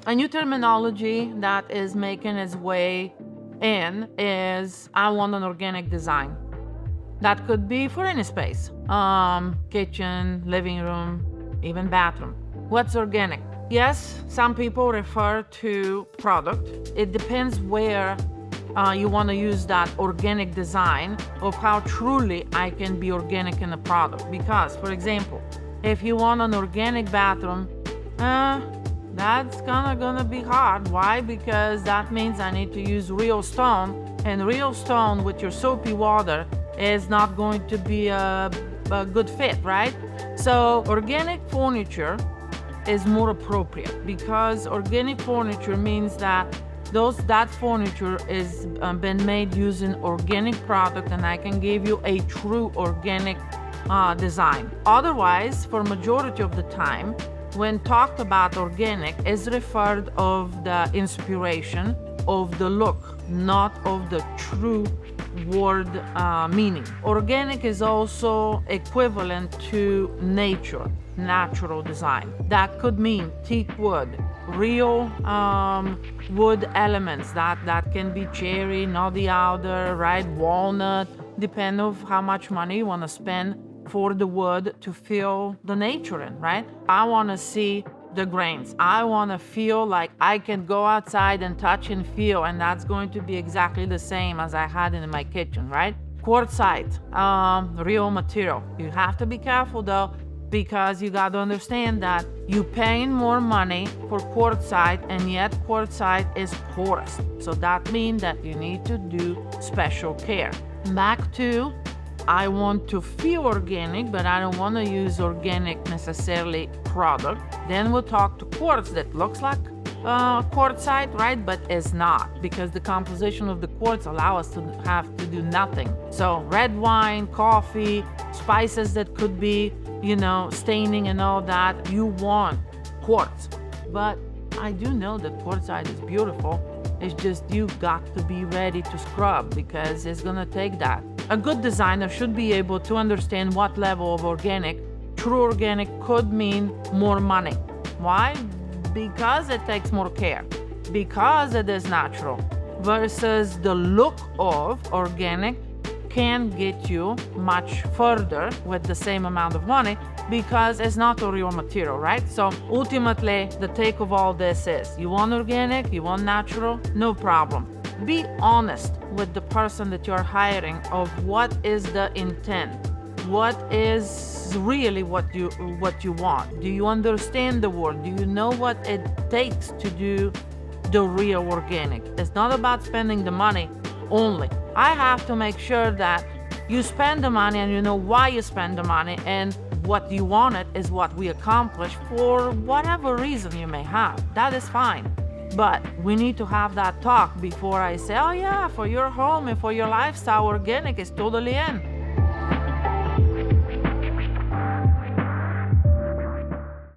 A new terminology that is making its way in is I want an organic design. That could be for any space, kitchen, living room, even bathroom. What's organic? Yes, some people refer to product. It depends where you want to use that organic design of how truly I can be organic in a product. Because, for example, if you want an organic bathroom, that's gonna be hard. Why? Because that means I need to use real stone, and real stone with your soapy water is not going to be a good fit, right? So organic furniture is more appropriate because organic furniture means that that furniture is been made using organic product, and I can give you a true organic design. Otherwise, for majority of the time, when talked about organic, is referred of the inspiration of the look, not of the true word meaning. Organic is also equivalent to nature, natural design. That could mean teak wood, real wood elements that can be cherry, noddy alder, right, walnut, depending on how much money you want to spend for the wood to feel the nature in, right? I want to see the grains. I want to feel like I can go outside and touch and feel, and that's going to be exactly the same as I had in my kitchen, right? Quartzite, real material. You have to be careful though, because you got to understand that you're paying more money for quartzite, and yet quartzite is porous. So that means that you need to do special care. Back to I want to feel organic, but I don't want to use organic necessarily product. Then we'll talk to quartz that looks like quartzite, right? But is not, because the composition of the quartz allow us to have to do nothing. So red wine, coffee, spices that could be, staining and all that, you want quartz. But I do know that quartzite is beautiful. It's just you got to be ready to scrub, because it's gonna take that. A good designer should be able to understand what level of organic, true organic, could mean more money. Why? Because it takes more care, because it is natural, versus the look of organic can get you much further with the same amount of money, because it's not a real material, right? So ultimately, the take of all this is, you want organic, you want natural, no problem. Be honest with the person that you're hiring of what is the intent, what is really what you want. Do you understand the word? Do you know what it takes to do the real organic? It's not about spending the money only. I have to make sure that you spend the money and you know why you spend the money, and what you wanted is what we accomplish for whatever reason you may have. That is fine. But we need to have that talk before I say, oh yeah, for your home and for your lifestyle, organic is totally in.